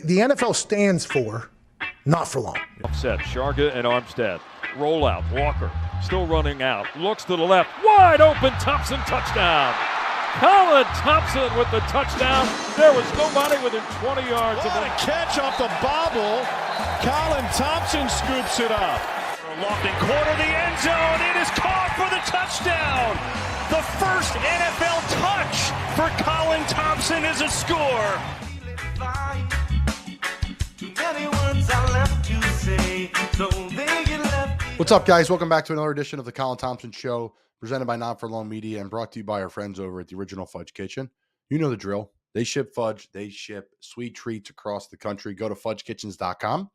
The NFL stands for not for long. Set Sharga and Armstead. Roll out. Walker still running out. Looks to the left. Wide open. Thompson touchdown. Colin Thompson with the touchdown. There was nobody within 20 yards of What a catch off the bobble. Colin Thompson scoops it up. Lofting corner the end zone. It is caught for the touchdown. The first NFL touch for Colin Thompson is a score. What's up, guys? Welcome back to another edition of the Colin Thompson Show, presented by Not For Long Media and brought to you by our friends over at the Original Fudge Kitchen. You know the drill. They ship fudge. They ship sweet treats across the country. Go to fudgekitchens.com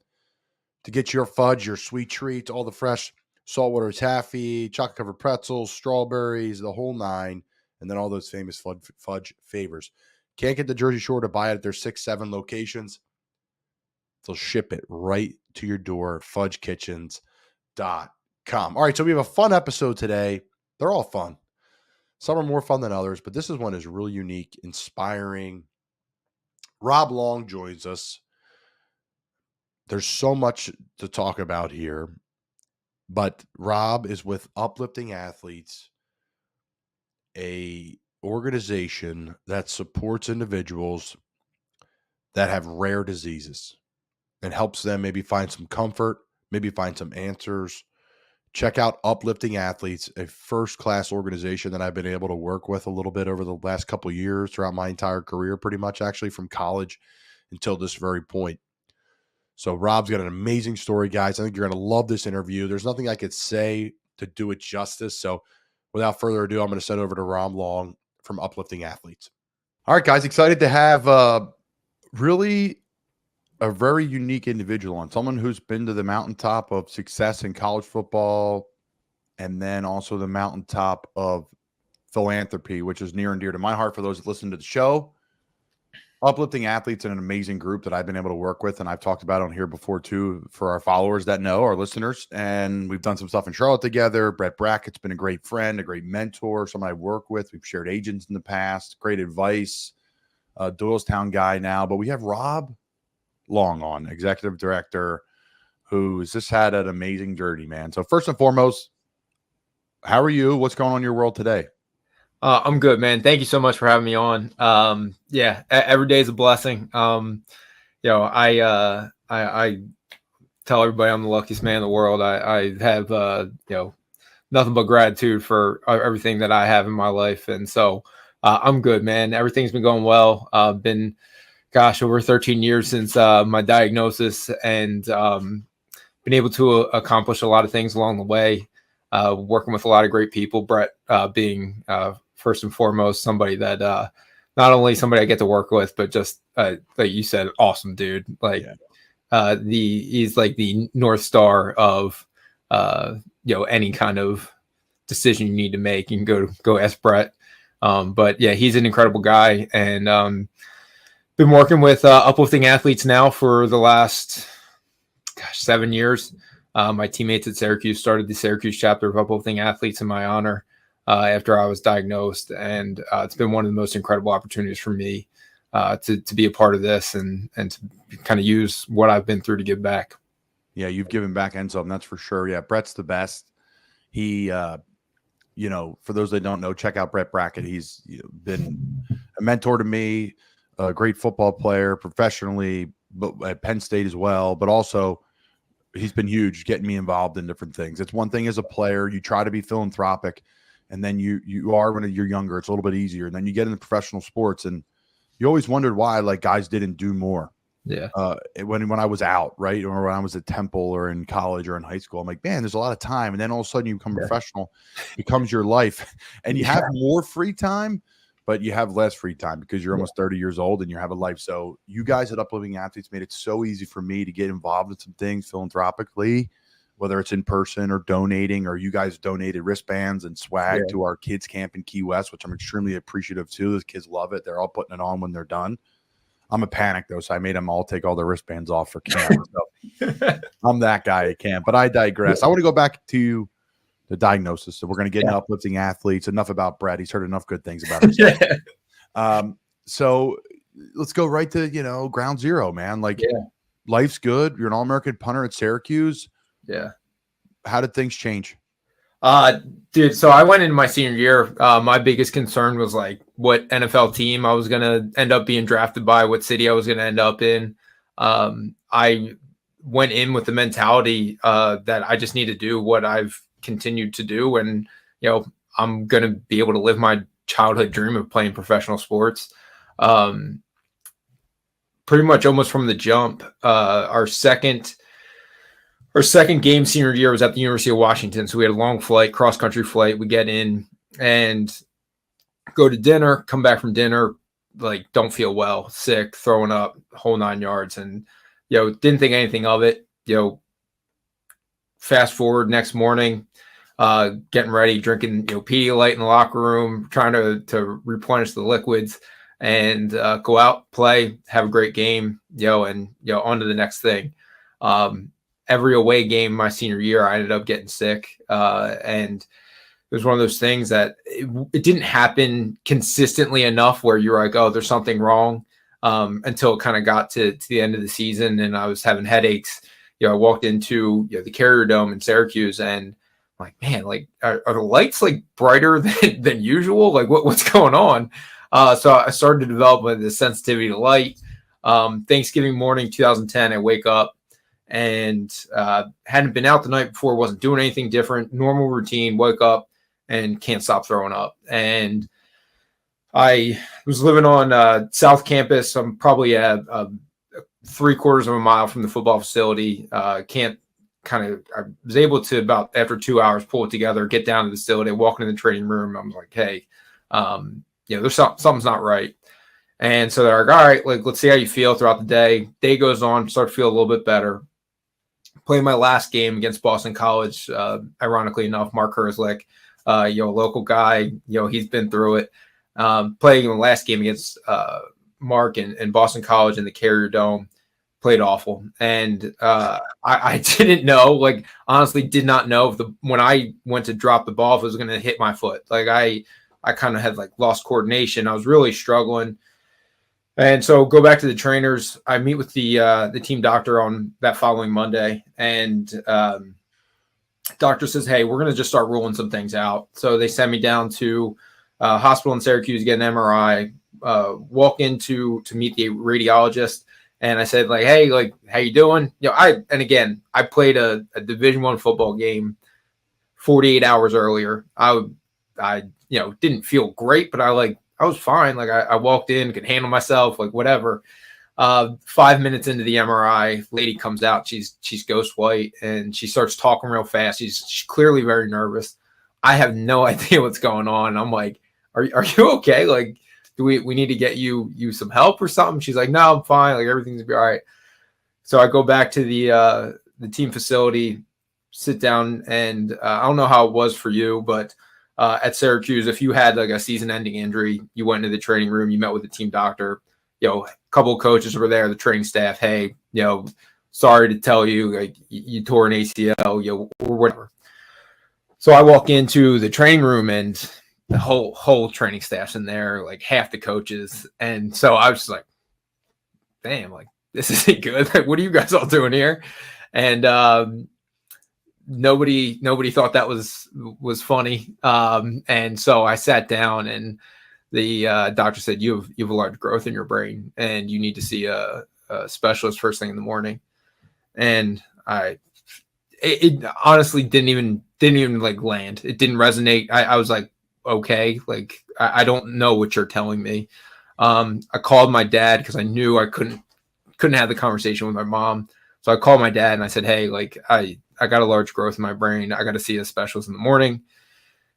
to get your fudge, your sweet treats, all the fresh saltwater taffy, chocolate-covered pretzels, strawberries, the whole nine, and then all those famous fudge favors. Can't get the Jersey Shore to buy it at their 6-7 locations. They'll ship it right to your door, fudgekitchens.com. All right, so we have a fun episode today. They're all fun. Some are more fun than others, but this one is really unique, inspiring. Rob Long joins us. There's so much to talk about here, but Rob is with Uplifting Athletes, a organization that supports individuals that have rare diseases and helps them maybe find some comfort, maybe find some answers. Check out Uplifting Athletes, a first-class organization that I've been able to work with a little bit over the last couple of years, throughout my entire career, pretty much actually from college until this very point. So Rob's got an amazing story, guys. I think you're going to love this interview. There's nothing I could say to do it justice. So without further ado, I'm going to send over to Rob Long from Uplifting Athletes. All right, guys, excited to have really a very unique individual on, someone who's been to the mountaintop of success in college football and then also the mountaintop of philanthropy, which is near and dear to my heart for those that listen to the show. Uplifting Athletes, an amazing group that I've been able to work with, and I've talked about on here before too for our followers that know, our listeners, and we've done some stuff in Charlotte together. Brett Brackett's been a great friend, a great mentor, someone I work with. We've shared agents in the past, great advice, Doylestown guy now, but we have Rob Long on, executive director, who's just had an amazing journey, man. So first and foremost, how are you? What's going on in your world today? I'm good, man. Thank you so much for having me on. Every day is a blessing. I tell everybody I'm the luckiest man in the world. I have, nothing but gratitude for everything that I have in my life. And so I'm good, man. Everything's been going well. Been over 13 years since my diagnosis, and been able to accomplish a lot of things along the way, working with a lot of great people, Brett being first and foremost somebody that not only somebody I get to work with, but just like you said, awesome dude. He's like the North Star of any kind of decision you need to make. You can go ask Brett. But yeah, he's an incredible guy, and been working with Uplifting Athletes now for the last 7 years. My teammates at Syracuse started the Syracuse chapter of Uplifting Athletes in my honor after I was diagnosed, and it's been one of the most incredible opportunities for me to be a part of this and to kind of use what I've been through to give back. Yeah, you've given back and some, that's for sure. Yeah, Brett's the best. He, for those that don't know, check out Brett Brackett. He's been a mentor to me, a great football player professionally, but at Penn State as well. But also, he's been huge, getting me involved in different things. It's one thing as a player, you try to be philanthropic, and then you are when you're younger. It's a little bit easier. And then you get into professional sports, and you always wondered why guys didn't do more. Yeah. When I was out, right, or when I was at Temple or in college or in high school, I'm like, man, there's a lot of time. And then all of a sudden you become professional, becomes your life, and you have more free time, but you have less free time because you're almost 30 years old and you have a life. So you guys at Uplifting Athletes made it so easy for me to get involved in some things philanthropically, whether it's in person or donating, or you guys donated wristbands and swag to our kids camp in Key West, which I'm extremely appreciative too. Those kids love it. They're all putting it on when they're done. I'm a panic though, so I made them all take all their wristbands off for camp. So I'm that guy at camp, but I digress. I want to go back to the diagnosis. So we're going to get into Uplifting Athletes. Enough about Brett. He's heard enough good things about himself. So let's go right to, ground zero, man. Like, Yeah. life's good. You're an All-American punter at Syracuse. Yeah. How did things change? Dude, so I went into my senior year. My biggest concern was like what NFL team I was going to end up being drafted by, what city I was going to end up in. I went in with the mentality that I just need to do what I've continued to do. And, I'm going to be able to live my childhood dream of playing professional sports. Pretty much almost from the jump, our second game senior year was at the University of Washington. So we had a long flight, cross-country flight. We get in and go to dinner, come back from dinner, like don't feel well, sick, throwing up, whole 9 yards. And, didn't think anything of it. Fast forward next morning, getting ready, drinking, Pedialyte in the locker room, trying to replenish the liquids and go out, play, have a great game, and, on to the next thing. Every away game my senior year, I ended up getting sick. And it was one of those things that it didn't happen consistently enough where you're like, oh, there's something wrong, until it kind of got to the end of the season and I was having headaches. I walked into the Carrier Dome in Syracuse and I'm like, man, like, are the lights like brighter than usual? Like what's going on? So I started to develop this sensitivity to light. Thanksgiving morning, 2010, I wake up, and hadn't been out the night before, wasn't doing anything different, normal routine, woke up and can't stop throwing up. And I was living on South Campus. I'm probably at 3/4 of a mile from the football facility. I was able to, about after 2 hours, pull it together, get down to the facility, walk into the training room. I'm like, hey, there's something's not right. And so they're like, all right, like, let's see how you feel throughout the day. Day goes on, start to feel a little bit better. Playing my last game against Boston College, ironically enough, Mark Herzlich, a local guy, he's been through it. Playing the last game against Mark and Boston College in the Carrier Dome, played awful. And I didn't know, like, honestly did not know if when I went to drop the ball, if it was going to hit my foot. Like I kind of had like lost coordination. I was really struggling. And so go back to the trainers. I meet with the team doctor on that following Monday, and doctor says, hey, we're going to just start ruling some things out. So they send me down to a hospital in Syracuse to get an MRI, walk in to meet the radiologist. And I said, like, hey, like, how you doing? I played a Division I football game 48 hours earlier. I didn't feel great, but I was fine. Like I walked in, could handle myself, like whatever. 5 minutes into the MRI, lady comes out. She's ghost white, and she starts talking real fast. She's clearly very nervous. I have no idea what's going on. I'm like, are you okay? Like, do we need to get you some help or something? She's like, no, I'm fine. Like everything's gonna be all right. So I go back to the team facility, sit down, and I don't know how it was for you, but at Syracuse, if you had like a season-ending injury, you went into the training room, you met with the team doctor, a couple of coaches were there, the training staff, hey, sorry to tell you, like you tore an ACL, or whatever. So I walk into the training room and the whole training staff's in there, like half the coaches. And so I was just like, damn, like this isn't good. Like, what are you guys all doing here? And nobody thought that was funny. And so I sat down, and the doctor said, you have a large growth in your brain, and you need to see a specialist first thing in the morning. And it honestly didn't even like land. It didn't resonate. I was like, okay, like I don't know what you're telling me. I called my dad because I knew I couldn't have the conversation with my mom. So I called my dad and I said, hey, like I got a large growth in my brain. I got to see a specialist in the morning.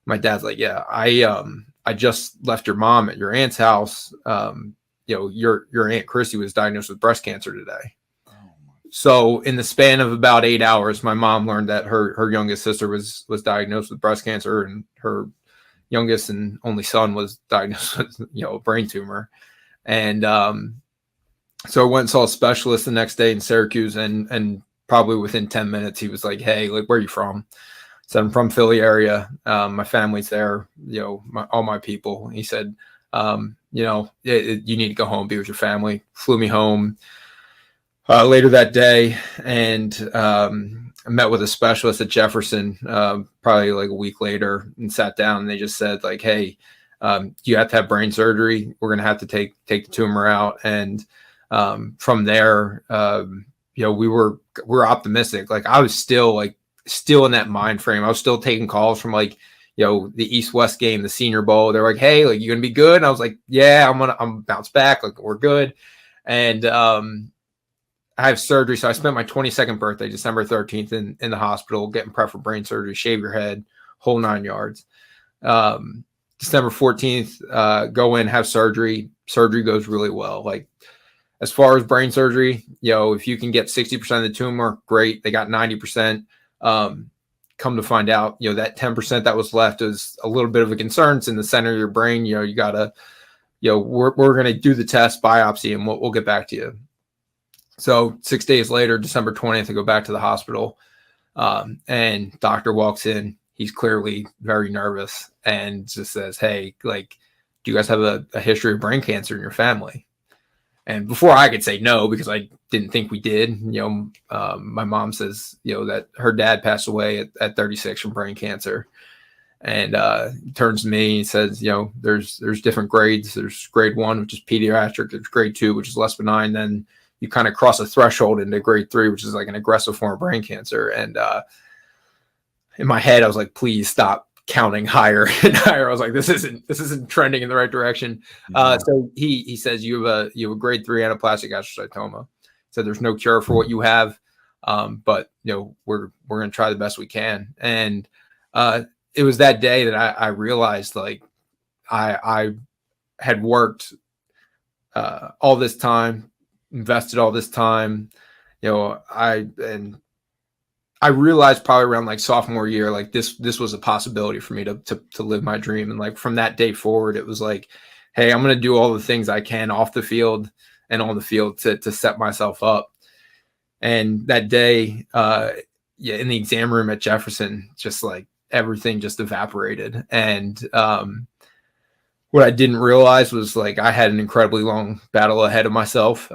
My dad's like, yeah, I just left your mom at your aunt's house. Your Aunt Christy was diagnosed with breast cancer today. So in the span of about 8 hours, my mom learned that her youngest sister was diagnosed with breast cancer, and her youngest and only son was diagnosed with, a brain tumor. And so I went and saw a specialist the next day in Syracuse, and probably within 10 minutes, he was like, hey, like, where are you from? I said, I'm from Philly area. My family's there, all my people. He said, you need to go home, be with your family. Flew me home later that day, and I met with a specialist at Jefferson probably like a week later, and sat down, and they just said like, hey, you have to have brain surgery. We're going to have to take the tumor out. And from there, we were optimistic. Like I was still in that mind frame. I was still taking calls from like, the East-West game, the Senior Bowl. They're like, hey, like, you going to be good? And I was like, yeah, I'm bounce back. Like, we're good. And I have surgery. So I spent my 22nd birthday, December 13th in the hospital, getting prepped for brain surgery, shave your head, whole 9 yards. December 14th, go in, have surgery. Surgery goes really well. Like, as far as brain surgery, if you can get 60% of the tumor, great. They got 90%. Come to find out, that 10% that was left is a little bit of a concern. It's in the center of your brain. You gotta, we're going to do the test, biopsy, and we'll get back to you. So 6 days later, December 20th, I go back to the hospital, and doctor walks in. He's clearly very nervous and just says, hey, like, do you guys have a history of brain cancer in your family? And before I could say no, because I didn't think we did, my mom says, that her dad passed away at 36 from brain cancer. And turns to me and says, there's different grades. There's grade 1, which is pediatric. There's grade 2, which is less benign. Then you kind of cross a threshold into grade 3, which is like an aggressive form of brain cancer. And in my head, I was like, please stop counting higher and higher. I was like, this isn't trending in the right direction. So he says you have a grade 3 anaplastic astrocytoma. So there's no cure for what you have, but we're going to try the best we can. And it was that day that I realized, like, I had worked all this time, invested all this time. I realized probably around like sophomore year, like this was a possibility for me to live my dream. And like from that day forward, it was like, hey, I'm going to do all the things I can off the field and on the field to set myself up. And that day, in the exam room at Jefferson, just like everything just evaporated. And what I didn't realize was like I had an incredibly long battle ahead of myself.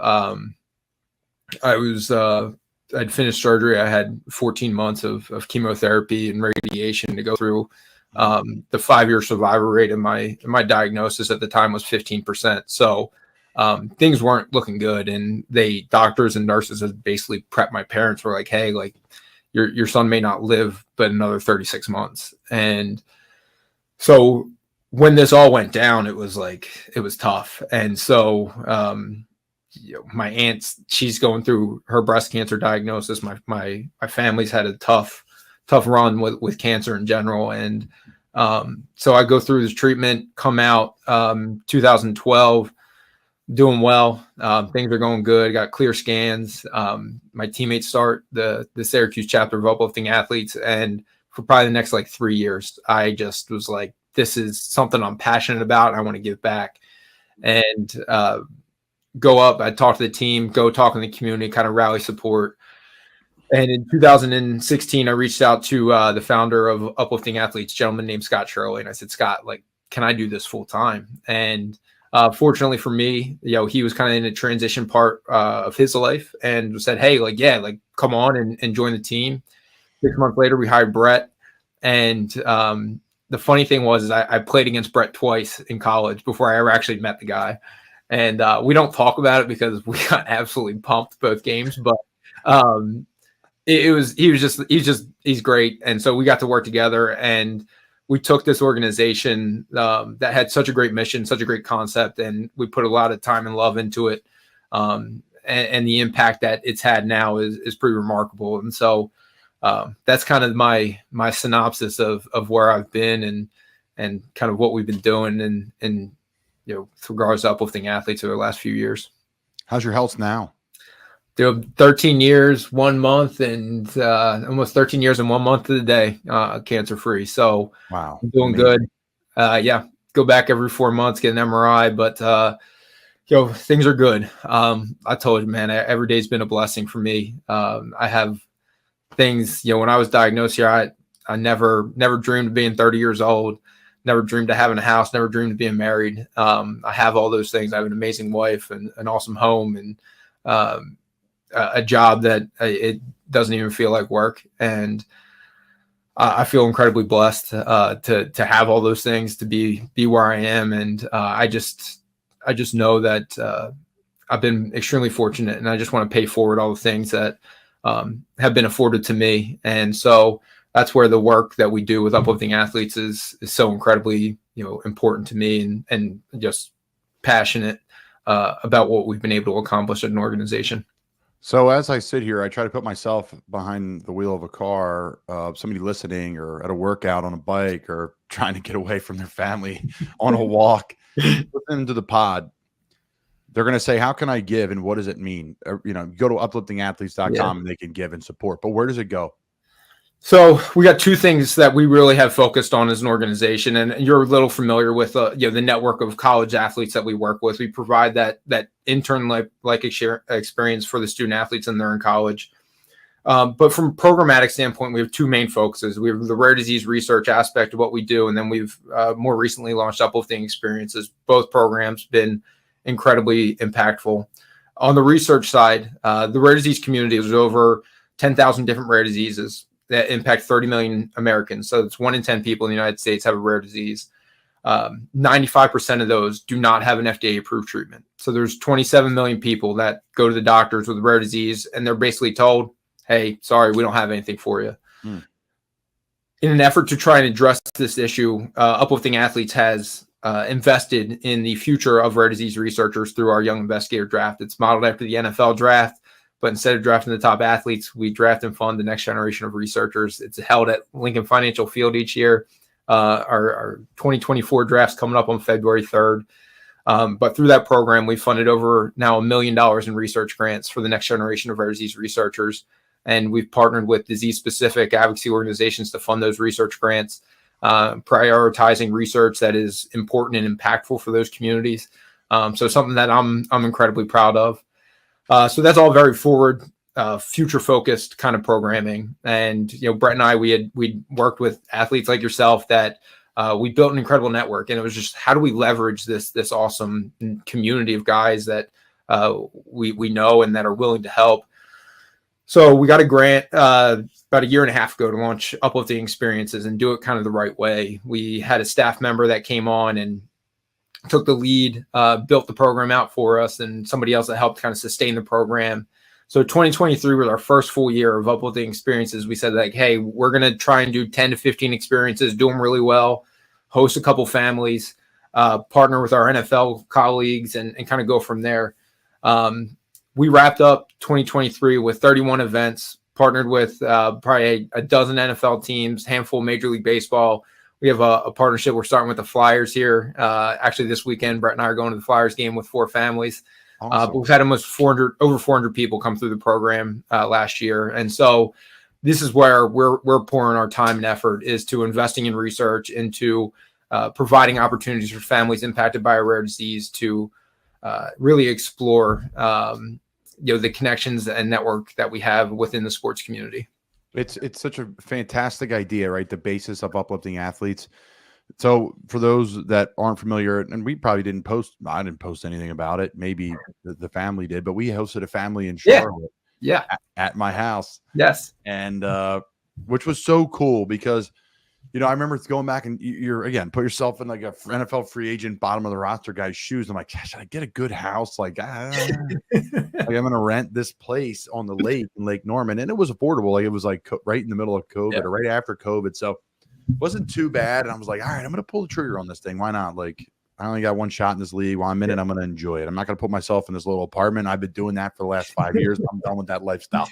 I'd finished surgery. I had 14 months of chemotherapy and radiation to go through. The 5-year survival rate of my diagnosis at the time was 15%. So things weren't looking good. And doctors and nurses had basically prepped my parents. Were like, hey, like your son may not live but another 36 months. And so when this all went down, it was tough. And so my aunt, she's going through her breast cancer diagnosis. My family's had a tough run with cancer in general. And so I go through this treatment, come out 2012, doing well. Things are going good. Got clear scans. My teammates start the Syracuse chapter of Uplifting Athletes. And for probably the next like 3 years, I just was like, this is something I'm passionate about. I want to give back. And go up, I talk to the team, go talk in the community, kind of rally support. And in 2016, I reached out to the founder of Uplifting Athletes, a gentleman named Scott Shirley. And I said, Scott, like, can I do this full time? And fortunately for me, he was kind of in a transition part of his life and said, hey, like, yeah, like, come on and join the team. 6 months later, we hired Brett. And the funny thing was I played against Brett twice in college before I ever actually met the guy. And we don't talk about it because we got absolutely pumped both games. But he's great. And so we got to work together, and we took this organization that had such a great mission, such a great concept, and we put a lot of time and love into it. And the impact that it's had now is pretty remarkable. And so that's kind of my synopsis of where I've been and kind of what we've been doing and with regards to Uplifting Athletes over the last few years. How's your health now? 13 years, 1 month, and almost 13 years and 1 month to the day, cancer free. So wow, I'm doing good. Go back every 4 months, get an MRI, but things are good. I told you, man, every day's been a blessing for me. I have things, when I was diagnosed here, I never dreamed of being 30 years old. never dreamed of having a house, never dreamed of being married. I have all those things. I have an amazing wife and an awesome home and a job that it doesn't even feel like work. And I feel incredibly blessed to have all those things, to be where I am. And I just know that I've been extremely fortunate, and I just want to pay forward all the things that have been afforded to me. And so that's where the work that we do with Uplifting Athletes is so incredibly, important to me, and just passionate about what we've been able to accomplish at an organization. So as I sit here, I try to put myself behind the wheel of a car, somebody listening, or at a workout on a bike, or trying to get away from their family on a walk, listening to the pod. They're going to say, how can I give? And what does it mean? Go to upliftingathletes.com and they can give and support. But where does it go? So we got two things that we really have focused on as an organization, and you're a little familiar with the network of college athletes that we work with. We provide that intern-like experience for the student athletes when they're in college. But from a programmatic standpoint, we have two main focuses. We have the rare disease research aspect of what we do, and then we've more recently launched Uplifting Experiences. Both programs been incredibly impactful. On the research side, the rare disease community is over 10,000 different rare diseases that impact 30 million Americans. So it's 1 in 10 people in the United States have a rare disease. 95% of those do not have an FDA-approved treatment. So there's 27 million people that go to the doctors with a rare disease, and they're basically told, hey, sorry, we don't have anything for you. In an effort to try and address this issue, Uplifting Athletes has invested in the future of rare disease researchers through our Young Investigator Draft. It's modeled after the NFL draft, but instead of drafting the top athletes, we draft and fund the next generation of researchers. It's held at Lincoln Financial Field each year. Our 2024 draft's coming up on February 3rd. But through that program, we've funded over now $1 million in research grants for the next generation of rare disease researchers. And we've partnered with disease-specific advocacy organizations to fund those research grants, prioritizing research that is important and impactful for those communities. So something that I'm incredibly proud of. So that's all very forward, future-focused kind of programming. And Brett and I, we worked with athletes like yourself that we built an incredible network, and it was just, how do we leverage this awesome community of guys that we know and that are willing to help. So we got a grant about 1.5 years ago to launch Uplifting Experiences and do it kind of the right way. We had a staff member that came on and took the lead, built the program out for us, and somebody else that helped kind of sustain the program. So 2023 was our first full year of Uplifting Experiences. We said, like, hey, we're going to try and do 10 to 15 experiences, do them really well, host a couple families, partner with our NFL colleagues, and kind of go from there. We wrapped up 2023 with 31 events, partnered with probably a dozen NFL teams, handful of Major League Baseball. We have a partnership. We're starting with the Flyers here. Actually, this weekend, Brett and I are going to the Flyers game with 4 families. Awesome. But we've had almost over 400 people come through the program last year. And so this is where we're pouring our time and effort, is to investing in research, into providing opportunities for families impacted by a rare disease to really explore the connections and network that we have within the sports community. It's such a fantastic idea, right? The basis of Uplifting Athletes. So for those that aren't familiar, and we probably didn't post, I didn't post anything about it. Maybe the family did, but we hosted a family in Charlotte at my house. Yes. And which was so cool because, I remember going back and you're, again, put yourself in like a NFL free agent, bottom of the roster guy's shoes. I'm like, should I get a good house? Like, I'm going to rent this place on the lake in Lake Norman. And it was affordable. Like, it was like right in the middle of COVID or right after COVID. So it wasn't too bad. And I was like, all right, I'm going to pull the trigger on this thing. Why not? Like, I only got one shot in this league. While I'm in it, I'm going to enjoy it. I'm not going to put myself in this little apartment. I've been doing that for the last 5 years. I'm done with that lifestyle.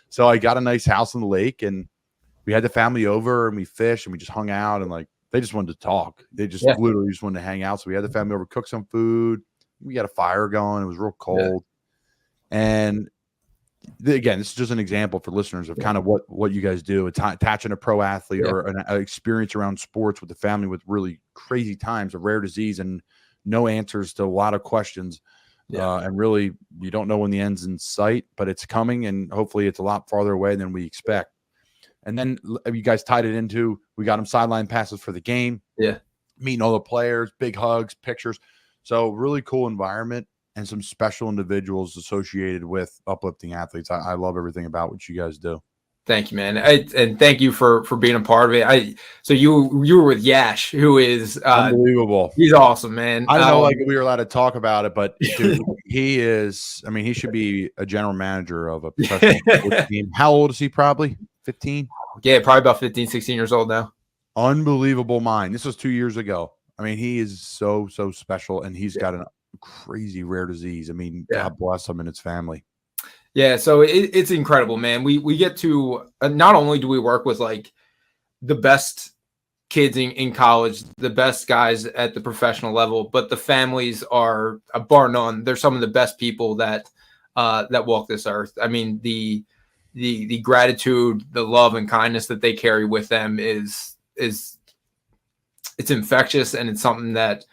So I got a nice house on the lake, and we had the family over, and we fished, and we just hung out, and like they just wanted to talk. They just literally just wanted to hang out. So we had the family over, cook some food. We got a fire going. It was real cold. And again, this is just an example for listeners of kind of what you guys do. Attaching a pro athlete or an experience around sports with the family with really crazy times of rare disease and no answers to a lot of questions. And really, you don't know when the end's in sight, but it's coming, and hopefully it's a lot farther away than we expect. And then you guys tied it into, we got him sideline passes for the game. Yeah. Meeting all the players, big hugs, pictures. So really cool environment and some special individuals associated with uplifting athletes. I love everything about what you guys do. Thank you, man. And thank you for being a part of it. So you were with Yash, who is unbelievable. He's awesome, man. I don't know like we were allowed to talk about it, but dude, he is, I mean, he should be a general manager of a professional sports team. How old is he? Probably 15? Yeah, probably about 15, 16 years old now. Unbelievable mind. This was 2 years ago. I mean, he is so special, and he's got a crazy rare disease. I mean, God bless him and his family. Yeah, so it's incredible, man. We get to not only do we work with like the best kids in college, the best guys at the professional level, but the families are, bar none, they're some of the best people that walk this earth. I mean, the gratitude, the love and kindness that they carry with them is it's infectious, and it's something that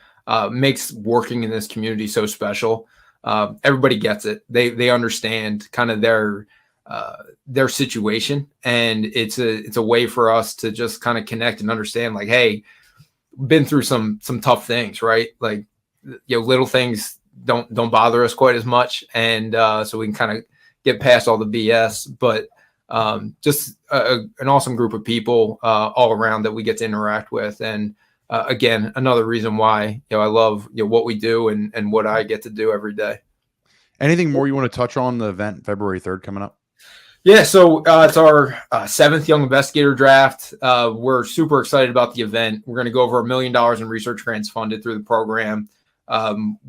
makes working in this community so special. Everybody gets it. They understand kind of their situation, and it's a way for us to just kind of connect and understand, like, hey, been through some tough things, right? Like, little things don't bother us quite as much, and so we can kind of get past all the BS. But just an awesome group of people all around that we get to interact with, and again, another reason why I love what we do and what I get to do every day. Anything more you want to touch on the event February 3rd coming up? Yeah, so it's our 7th Young Investigator Draft. We're super excited about the event. We're going to go over $1 million in research grants funded through the program.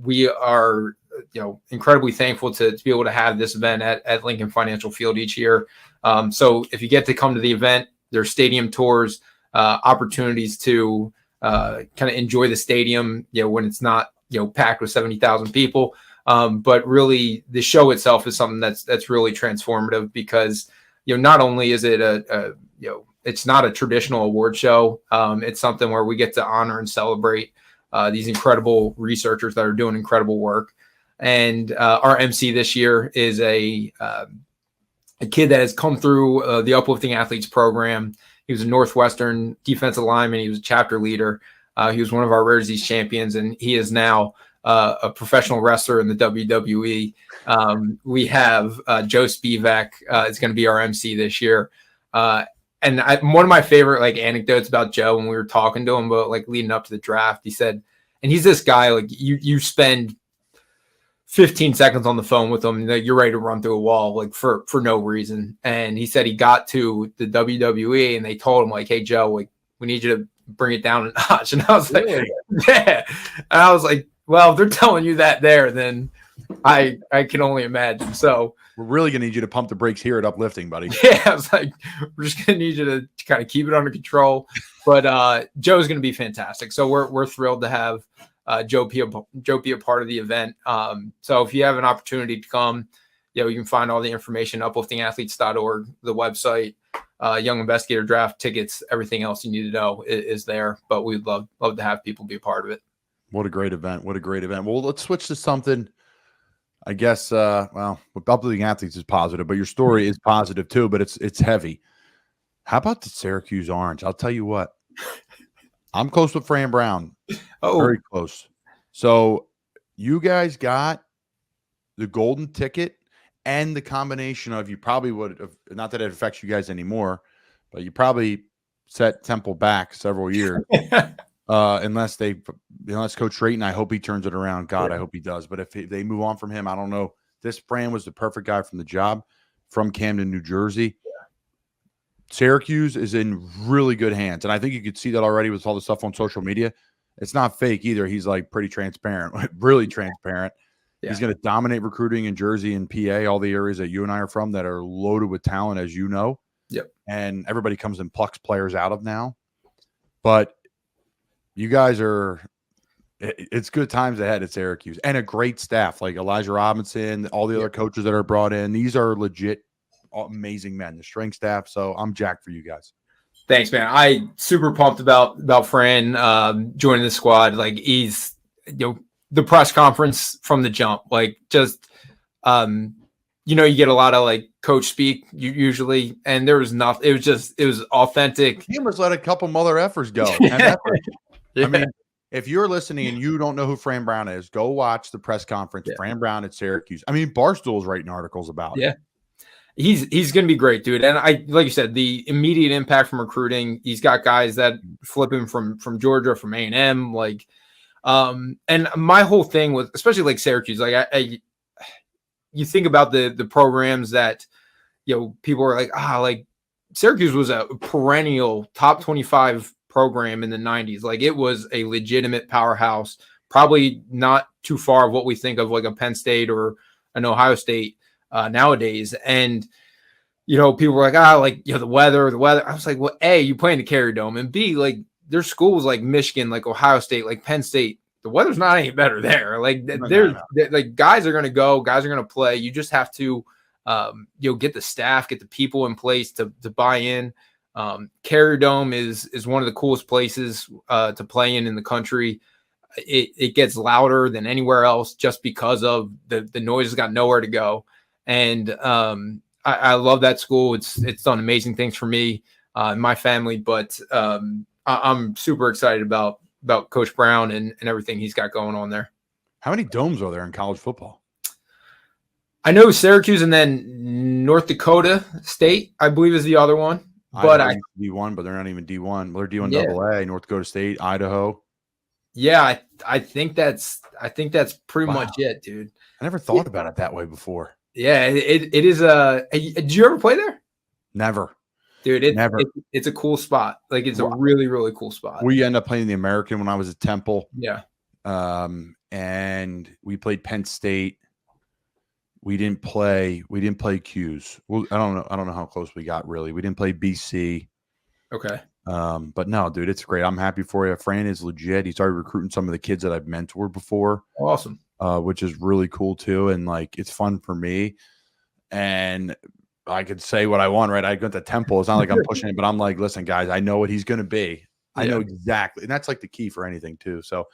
We are incredibly thankful to be able to have this event at Lincoln Financial Field each year. So if you get to come to the event, there's stadium tours, opportunities to kind of enjoy the stadium, when it's not, packed with 70,000 people. But really the show itself is something that's really transformative, because, not only is it it's not a traditional award show. It's something where we get to honor and celebrate these incredible researchers that are doing incredible work. And our MC this year is a kid that has come through the Uplifting Athletes program. He was a Northwestern defensive lineman. He was a chapter leader. He was one of our rare disease champions, and he is now a professional wrestler in the WWE. We have Joe Spivak is going to be our MC this year. And one of my favorite anecdotes about Joe, when we were talking to him about leading up to the draft, he said, and he's this guy, you spend 15 seconds on the phone with him, you're ready to run through a wall, for no reason. And he said he got to the WWE and they told him hey, Joe, we need you to bring it down a notch. And I was like, yeah. And I was like, well, if they're telling you that there, then I can only imagine. So we're really going to need you to pump the brakes here at Uplifting, buddy. Yeah, I was like, we're just going to need you to kind of keep it under control. But Joe's going to be fantastic. So we're thrilled to have Joe be a part of the event. So if you have an opportunity to come, you can find all the information, upliftingathletes.org, the website, Young Investigator Draft tickets, everything else you need to know is there. But we'd love to have people be a part of it. What a great event. What a great event. Well, let's switch to something, I guess, Uplifting Athletes is positive, but your story is positive too, but it's heavy. How about the Syracuse Orange? I'll tell you what. I'm close with Fran Brown. Oh, very close. So you guys got the golden ticket and the combination of, you probably would have, not that it affects you guys anymore, but you probably set Temple back several years. Unless Coach Drayton, I hope he turns it around. God, I hope he does. But if they move on from him, I don't know. This Fran was the perfect guy from the job, from Camden, New Jersey. Syracuse is in really good hands. And I think you could see that already with all the stuff on social media. It's not fake either. He's pretty transparent, really transparent. Yeah. He's going to dominate recruiting in Jersey and PA, all the areas that you and I are from that are loaded with talent, as you know. Yep. And everybody comes and plucks players out of now. But you guys it's good times ahead at Syracuse, and a great staff like Elijah Robinson, all the other coaches that are brought in. These are legit amazing men, the strength staff. So I'm jacked for you guys. Thanks, man. I super pumped about Fran joining the squad. He's the press conference from the jump, you get a lot of like coach speak usually, and there was nothing. It was authentic. He almost let a couple mother effers go. Yeah. I mean, if you're listening and you don't know who Fran Brown is, go watch the press conference. Yeah. Fran Brown at Syracuse. I mean, Barstool's writing articles about it. Yeah. He's going to be great, dude. And like you said, the immediate impact from recruiting, he's got guys that flip him from Georgia, from A&M, like, and my whole thing with, especially like Syracuse, like you think about the programs that, people are like, like Syracuse was a perennial top 25 program in the 90s. Like it was a legitimate powerhouse, probably not too far of what we think of like a Penn State or an Ohio State nowadays. And, people were like, the weather. I was like, well, A, you play in the Carrier Dome, and B, like there's schools like Michigan, like Ohio State, like Penn State. The weather's not any better there. Like like guys are going to go, guys are going to play. You just have to, get the staff, get the people in place to buy in. Carrier Dome is one of the coolest places to play in the country. It gets louder than anywhere else just because of the noise has got nowhere to go. And I love that school. It's done amazing things for me and my family, but I'm super excited about Coach Brown and everything he's got going on there. How many domes are there in college football? I know Syracuse and then North Dakota State, I believe, is the other one. But D1, but they're not even D1. They're D1 AA, North Dakota State, Idaho. Yeah, I think that's pretty much it, dude. I never thought about it that way before. Yeah, it is did you ever play there? Never. Dude, Never. It's a cool spot. Like it's a really, really cool spot. We ended up playing the American when I was at Temple. Yeah. And we played Penn State. We didn't play Q's. Well, I don't know how close we got really. We didn't play BC. Okay. But no, dude, it's great. I'm happy for you. Fran is legit. He started recruiting some of the kids that I've mentored before. Awesome. Which is really cool too. And like it's fun for me. And I could say what I want, right? I go to Temple. It's not like I'm pushing it, but I'm like, listen, guys, I know what he's going to be. I know exactly. And that's like the key for anything too. So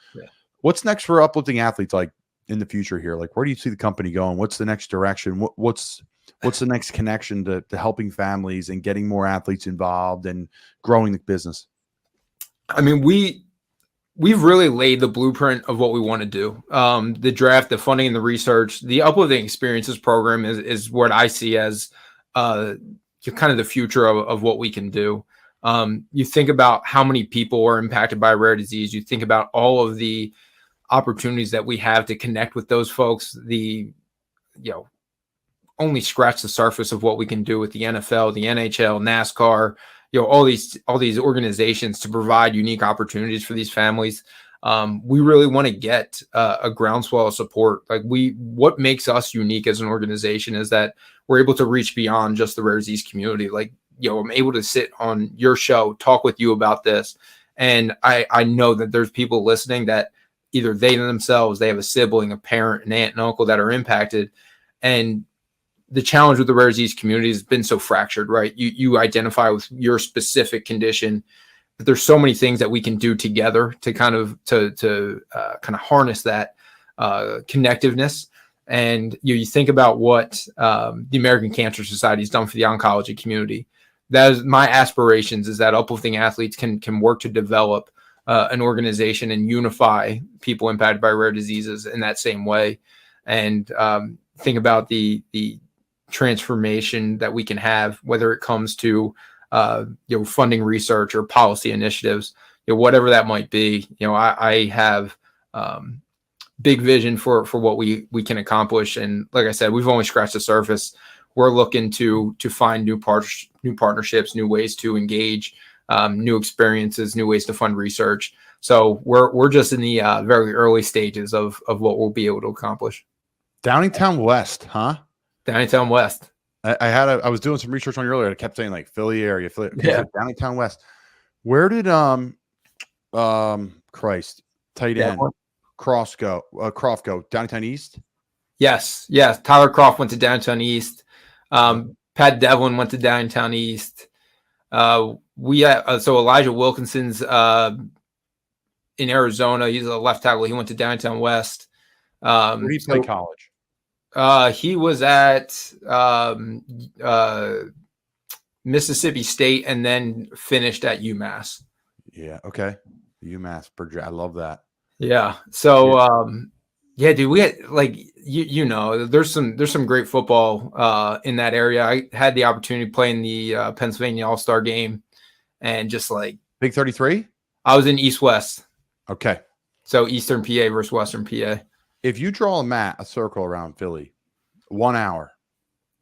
what's next for Uplifting Athletes? Like in the future here, like where do you see the company going? What's the next direction? What's the next connection to helping families and getting more athletes involved and growing the business? I mean, we've really laid the blueprint of what we want to do. The draft, the funding, and the research. The Uplifting Experiences program is what I see as kind of the future of what we can do. You think about how many people are impacted by rare disease. You think about all of the opportunities that we have to connect with those folks. Only scratch the surface of what we can do with the NFL, the NHL, NASCAR, all these organizations to provide unique opportunities for these families. We really want to get a groundswell of support. Like what makes us unique as an organization is that we're able to reach beyond just the rare disease community. Like, I'm able to sit on your show, talk with you about this. And I know that there's people listening that either they themselves, they have a sibling, a parent, an aunt and uncle that are impacted. And the challenge with the rare disease community has been so fractured, right? You identify with your specific condition, but there's so many things that we can do together to kind of harness that connectiveness. And you think about what the American Cancer Society has done for the oncology community. That is my aspirations, is that Uplifting Athletes can work to develop an organization and unify people impacted by rare diseases in that same way. And think about the transformation that we can have, whether it comes to funding research or policy initiatives, whatever that might be. I have big vision for what we can accomplish, and like I said, we've only scratched the surface. We're looking to find new partnerships, new ways to engage, new experiences, new ways to fund research. So we're just in the very early stages of what we'll be able to accomplish. Downingtown West, huh? Downingtown West. I was doing some research on you earlier. I kept saying like Philly area, Yeah. Downingtown West. Where did tight end Croft go? Downingtown East? Yes. Tyler Croft went to Downingtown East. Pat Devlin went to Downingtown East. So Elijah Wilkinson's in Arizona. He's a left tackle. He went to Downingtown West. Where did he play college? He was at Mississippi State and then finished at UMass. Yeah. Okay. UMass. I love that. Yeah. So, yeah, dude, we had like there's some great football in that area. I had the opportunity to play in the Pennsylvania All-Star game, and just like Big 33. I was in East West. Okay. So Eastern PA versus Western PA. If you draw a circle around Philly, 1 hour.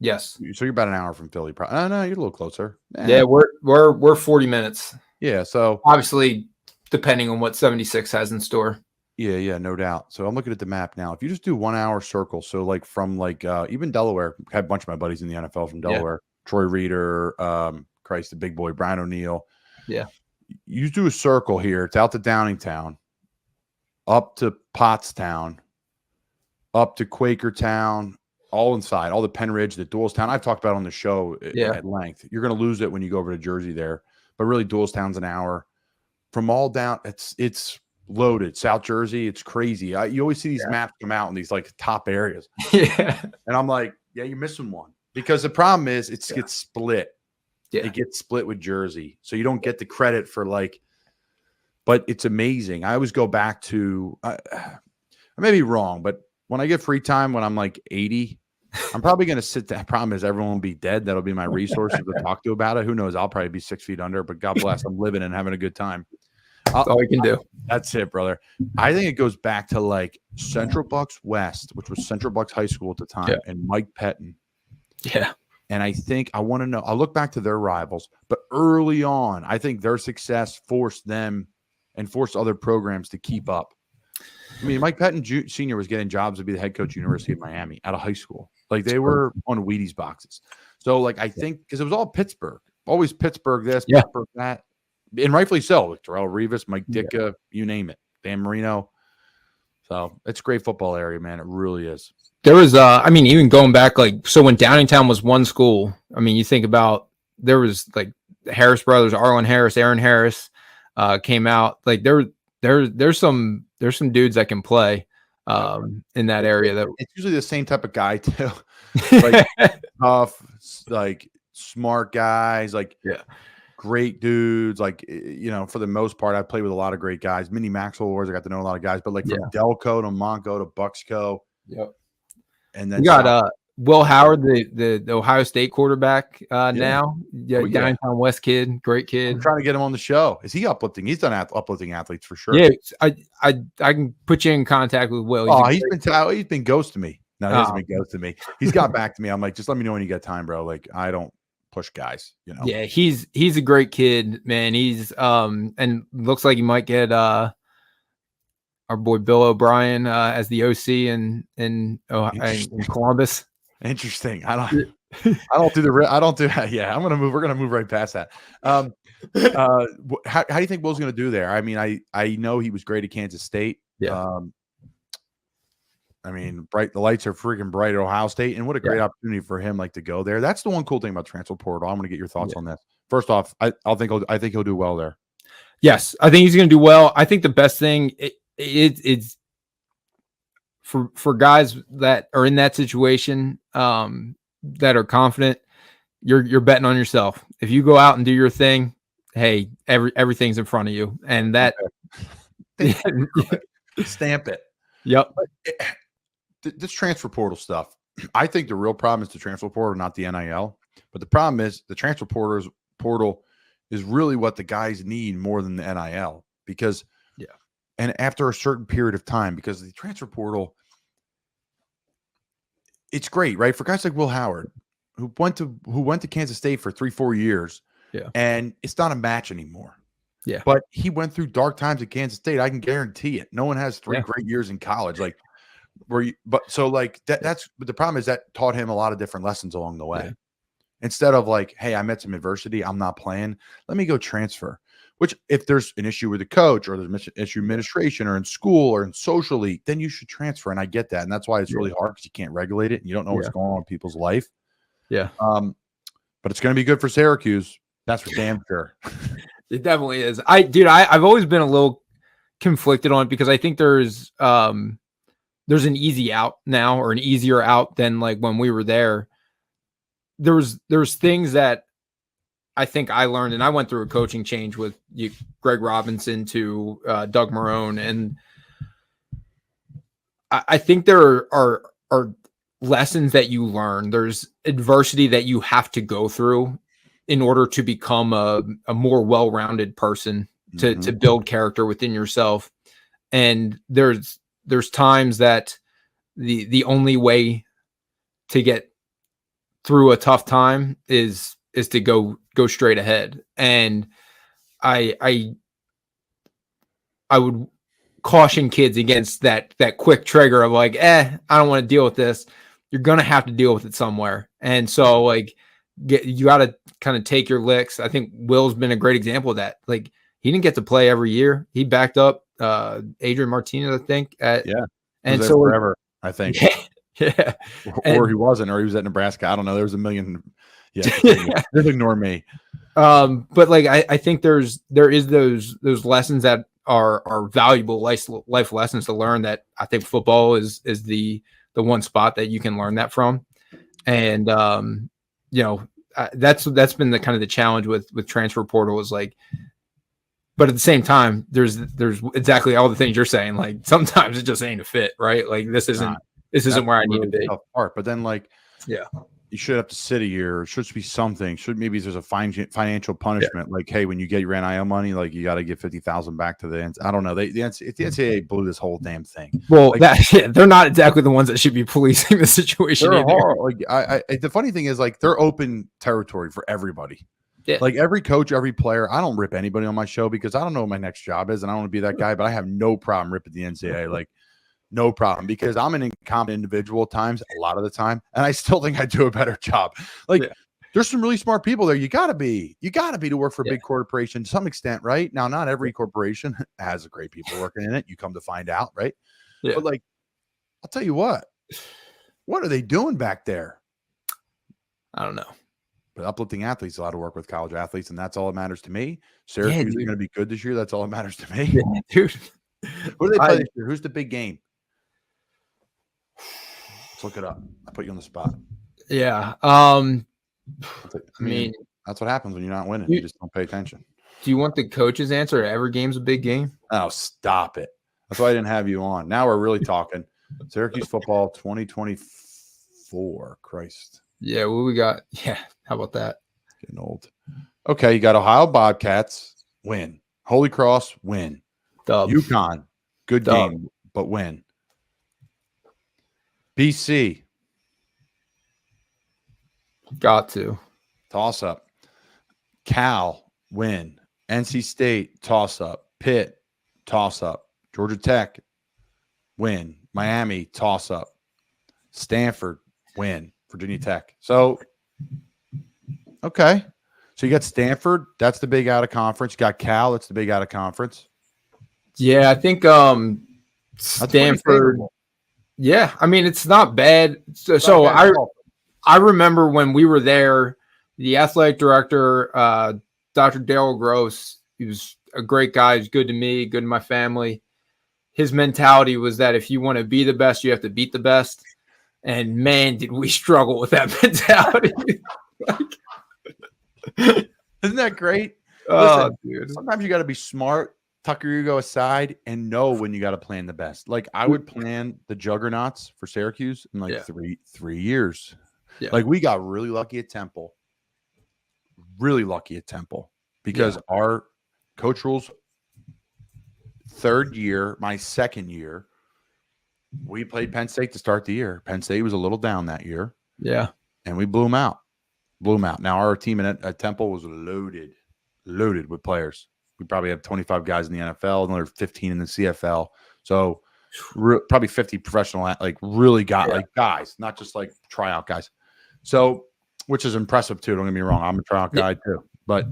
Yes. So you're about an hour from Philly. No, you're a little closer. Yeah, we're 40 minutes. Yeah. So obviously, depending on what 76 has in store. Yeah, no doubt. So I'm looking at the map now. If you just do 1 hour circle, so like from even Delaware, I had a bunch of my buddies in the NFL from Delaware, Troy Reader, the big boy, Brian O'Neill. Yeah. You do a circle here. It's out to Downingtown, up to Pottstown, up to Quakertown, all inside, all the Penn Ridge, the Doylestown. I've talked about on the show at length. You're going to lose it when you go over to Jersey there, but really Doylestown's an hour. From all down, it's loaded. South Jersey, it's crazy. You always see these maps come out in these like top areas. Yeah. And I'm like, yeah, you're missing one. Because the problem is it gets split. Yeah. It gets split with Jersey. So you don't get the credit for but it's amazing. I always go back to, I may be wrong, but when I get free time, when I'm like 80, I'm probably going to sit down. Problem is everyone will be dead. That'll be my resources to talk to about it. Who knows? I'll probably be 6 feet under, but God bless. I'm living and having a good time. That's all you can do. That's it, brother. I think it goes back to like Central Bucks West, which was Central Bucks High School at the time, and Mike Pettin. Yeah. And I think I want to know, I'll look back to their rivals, but early on, I think their success forced them and forced other programs to keep up. I mean, Mike Pettin Sr. was getting jobs to be the head coach at University of Miami out of high school. Like they were on Wheaties boxes. So like, I think because it was all Pittsburgh, always Pittsburgh this, Pittsburgh that. And rightfully so. Like Terrell Rivas, Mike Ditka, you name it. Dan Marino. So it's a great football area, man. It really is. There was, even going back, so when Downingtown was one school, you think about, there was like the Harris brothers, Arlen Harris, Aaron Harris, came out. Like there's some dudes that can play in that area. That it's usually the same type of guy too. Like tough, like smart guys, great dudes. Like, for the most part, I played with a lot of great guys. Minnie Maxwell Wars, I got to know a lot of guys, but from Delco to Monco to Bucksco. Yep. And then we got Will Howard, the Ohio State quarterback now. Yeah, Downtown West kid, great kid. I'm trying to get him on the show. Is he uplifting? He's done uplifting athletes for sure. Yeah, I can put you in contact with Will. He's been ghosting me. No, he hasn't been ghosting me. He's got back to me. I'm like, just let me know when you got time, bro. Like, I don't push guys, Yeah, he's a great kid, man. He's and looks like he might get our boy Bill O'Brien as the OC in Columbus. Interesting. I don't do that. Yeah, we're gonna move right past that. How do you think Will's gonna do there? I know he was great at Kansas State. Yeah. The lights are freaking bright at Ohio State, and what a great opportunity for him, to go there. That's the one cool thing about transfer portal. I'm going to get your thoughts on this. First off, I think he'll do well there. Yes, I think he's going to do well. I think the best thing it's for guys that are in that situation, that are confident. You're betting on yourself. If you go out and do your thing, hey, everything's in front of you, and that stamp it. Yep. This transfer portal stuff, I think the real problem is the transfer portal, not the NIL. But the problem is the transfer portal is really what the guys need more than the NIL, because and after a certain period of time, because the transfer portal, it's great, right? For guys like Will Howard, who went to Kansas State for 3-4 years, and it's not a match anymore. Yeah. But he went through dark times at Kansas State. I can guarantee it. No one has 3 great years in college. But the problem is that taught him a lot of different lessons along the way. Yeah. Instead of hey, I met some adversity, I'm not playing, let me go transfer. Which, if there's an issue with the coach, or there's an issue administration, or in school, or in socially, then you should transfer. And I get that. And that's why it's really hard, because you can't regulate it and you don't know what's going on in people's life. Yeah. But it's going to be good for Syracuse. That's for damn sure. It definitely is. I've always been a little conflicted on it, because I think there's there's an easy out now, or an easier out than like when we were there. There's things that I think I learned, and I went through a coaching change with Greg Robinson to Doug Marrone, and I think there are lessons that you learn. There's adversity that you have to go through in order to become a more well-rounded person, to build character within yourself. And there's times that the only way to get through a tough time is to go straight ahead. And I would caution kids against that quick trigger of like, I don't want to deal with this. You're going to have to deal with it somewhere. And so like, you got to kind of take your licks. I think Will's been a great example of that. Like, he didn't get to play every year. He backed up Adrian Martinez, I think. And so forever, I think. Yeah. Or he wasn't, or he was at Nebraska. I don't know. There was a million. Yeah. Just ignore me. But like, I think there is those lessons that are valuable life lessons to learn, that I think football is the one spot that you can learn that from. And, that's been the kind of the challenge with transfer portal, is like, but at the same time, there's exactly all the things you're saying. Like, sometimes it just ain't a fit, right? Like, this isn't where I need to be. Part. But then, like, you should have to sit a year. It should be something. Maybe there's a financial punishment. Like, hey, when you get your NIL money, like, you got to give $50,000 back to the end. I don't know. The NCAA blew this whole damn thing. Well, like, they're not exactly the ones that should be policing the situation. They're horrible. Like, the funny thing is, like, they're open territory for everybody. Yeah. Like, every coach, every player. I don't rip anybody on my show because I don't know what my next job is, and I don't want to be that guy. But I have no problem ripping the NCAA. Like, no problem, because I'm an incompetent individual at times, a lot of the time, and I still think I do a better job. Like, there's some really smart people there. You gotta be to work for a big corporation to some extent, right? Now, not every corporation has great people working in it. You come to find out, right? Yeah. But like, I'll tell you what are they doing back there? I don't know. But Uplifting Athletes allowed to work with college athletes, and that's all that matters to me. Syracuse is going to be good this year. That's all that matters to me. Yeah, dude. Who do they play this year? Who's the big game? Let's look it up. I put you on the spot. Yeah. I mean, that's what happens when you're not winning. You just don't pay attention. Do you want the coach's answer? Every game's a big game? Oh, stop it. That's why I didn't have you on. Now we're really talking. Syracuse football 2024. Christ. Yeah, what we got? Yeah, how about that? Getting old. Okay, you got Ohio Bobcats, win. Holy Cross, win. Dub. UConn, good game, but win. BC. Got to. Toss up. Cal, win. NC State, toss up. Pitt, toss up. Georgia Tech, win. Miami, toss up. Stanford, win. Virginia Tech. So, okay. So you got Stanford. That's the big out of conference. You got Cal. That's the big out of conference. Yeah, I think Stanford. Yeah, I mean, it's not bad. So I remember when we were there, the athletic director, Dr. Darryl Gross, he was a great guy. He's good to me, good to my family. His mentality was that if you want to be the best, you have to beat the best. And man, did we struggle with that mentality. Isn't that great? Oh, listen, dude. Sometimes you got to be smart, tuck your ego aside, and know when you got to plan the best. Like, I would plan the juggernauts for Syracuse in like 3 years. Yeah. Like, we got really lucky at Temple. Because our coach rules third year, my second year, we played Penn State to start the year. Penn State was a little down that year. Yeah. And we blew them out. Now, our team at Temple was loaded with players. We probably have 25 guys in the NFL, another 15 in the CFL. So probably 50 professional, like really like guys, not just like tryout guys. So, which is impressive too. Don't get me wrong. I'm a tryout guy too. But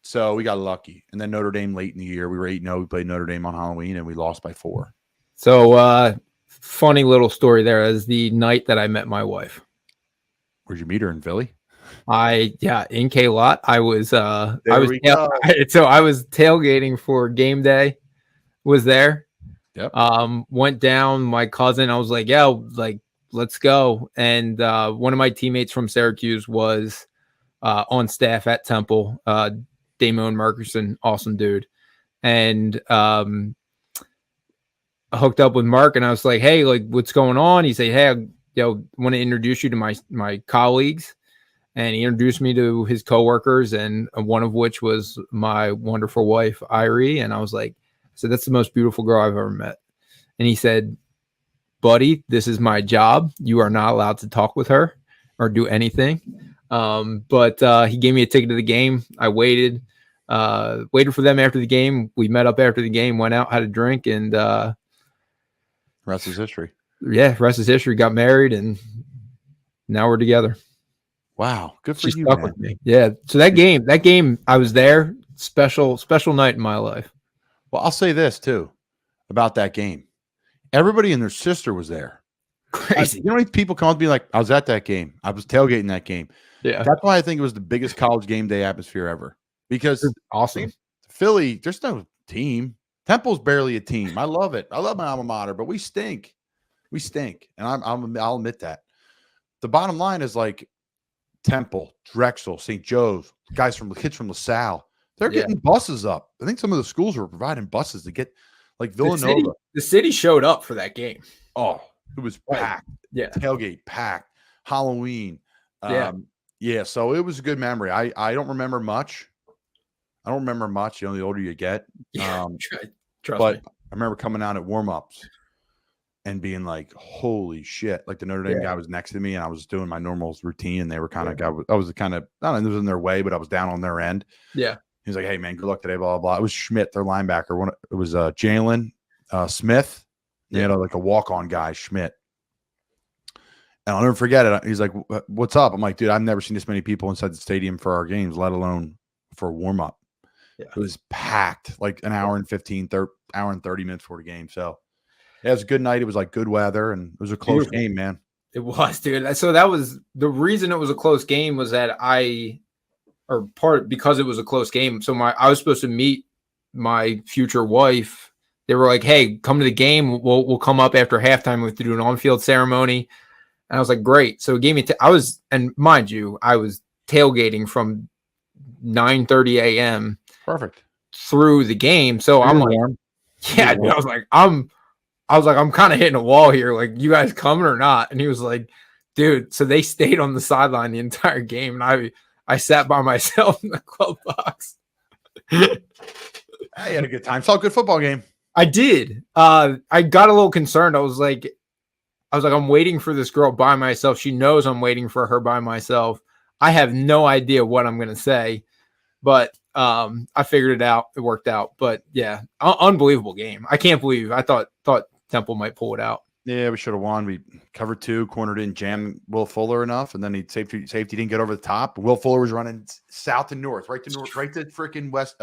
so we got lucky. And then Notre Dame late in the year, we were 8-0. We played Notre Dame on Halloween and we lost by 4. So funny little story there is the night that I met my wife. Where'd you meet her, in Philly? In K-Lot. I was tailgating for game day, was there. Yep. Went down. My cousin, I was like, yeah, like let's go. And one of my teammates from Syracuse was on staff at Temple. Damon Merkerson, awesome dude. And I hooked up with Mark, and I was like, hey, like what's going on? He said, hey, I want to introduce you to my colleagues. And he introduced me to his coworkers, and one of which was my wonderful wife, Irie. And I was like, so that's the most beautiful girl I've ever met. And he said, buddy, this is my job. You are not allowed to talk with her or do anything. But he gave me a ticket to the game. I waited for them after the game. We met up after the game, went out, had a drink, and Rest is history. yeah, rest is history. Got married, and now we're together. Wow, good for She you, stuck man. with me. Yeah. So that game, I was there. Special night in my life. Well, I'll say this too about that game. Everybody and their sister was there. Crazy. You know how many people come up and be like, I was at that game. I was tailgating that game. Yeah. That's why I think it was the biggest college game day atmosphere ever. Because Awesome. Philly, there's no team. Temple's barely a team. I love it. I love my alma mater, but we stink. We stink. And I'll admit that. The bottom line is like Temple, Drexel, St. Joe's, kids from LaSalle. They're getting buses up. I think some of the schools were providing buses to get like Villanova. The city showed up for that game. Oh, it was packed. Yeah. Tailgate packed. Halloween. Yeah. So it was a good memory. I don't remember much. I don't remember much. The older you get. Trust But me. I remember coming out at warm-ups and being like, holy shit. Like the Notre Dame guy was next to me and I was doing my normal routine and they were kind of, I was kind of, I don't know, it was in their way, but I was down on their end. Yeah. He was like, hey, man, good luck today, blah, blah, blah. It was Schmidt, their linebacker. It was Jalen Smith. They had like a walk-on guy, Schmidt. And I'll never forget it. He's like, what's up? I'm like, dude, I've never seen this many people inside the stadium for our games, let alone for a warm-up. Yeah. It was packed, like an hour and 30 minutes before the game. So yeah, it was a good night. It was like good weather, and it was a close game, man. It was, dude. So that was the reason it was a close game was that because it was a close game. So I was supposed to meet my future wife. They were like, hey, come to the game. We'll come up after halftime. We have to do an on-field ceremony. And I was like, great. So it gave me, and mind you, I was tailgating from 9:30 a.m. Perfect. Through the game. So I'm like, yeah, dude, I was like, I'm kind of hitting a wall here. Like, you guys coming or not? And he was like, dude, so they stayed on the sideline the entire game. And I sat by myself in the club box. I had a good time. Saw a good football game. I did. I got a little concerned. I was like, I'm waiting for this girl by myself. She knows I'm waiting for her by myself. I have no idea what I'm going to say, but I figured it out. It worked out. But yeah, unbelievable game. I can't believe I thought Temple might pull it out. Yeah, we should have won. We covered 2, corner didn't jam Will Fuller enough, and then safety didn't get over the top. Will Fuller was running south and north, right to freaking west.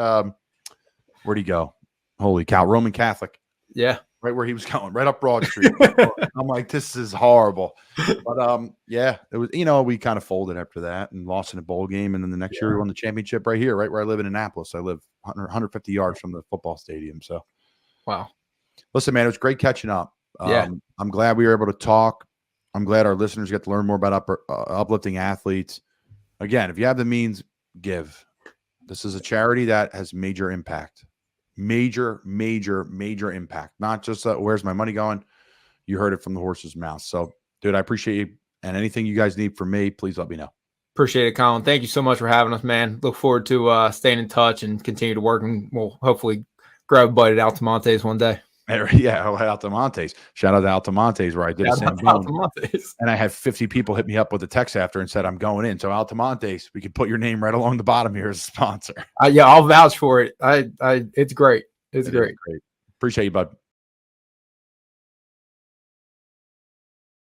Where'd he go? Holy cow, Roman Catholic. Yeah. Right where he was going, right up Broad Street. I'm like, this is horrible. But yeah, it was, we kind of folded after that and lost in a bowl game. And then the next year we won the championship right here, right where I live in Annapolis. I live 150 yards from the football stadium. So wow. Listen, man, it was great catching up. Yeah. I'm glad we were able to talk. I'm glad our listeners get to learn more about uplifting athletes. Again, if you have the means, give. This is a charity that has major impact. Major impact. Not just where's my money going? You heard it from the horse's mouth. So, dude, I appreciate you. And anything you guys need from me, please let me know. Appreciate it, Colin. Thank you so much for having us, man. Look forward to staying in touch and continue to work. And we'll hopefully grab a bite at Altamonte's one day. Yeah, Altamonte's. Shout out to Altamonte's where I did a Altamonte's. And I had 50 people hit me up with a text after and said, I'm going in. So Altamonte's, we could put your name right along the bottom here as a sponsor. Yeah, I'll vouch for it. It's great. It's great. Appreciate you, bud.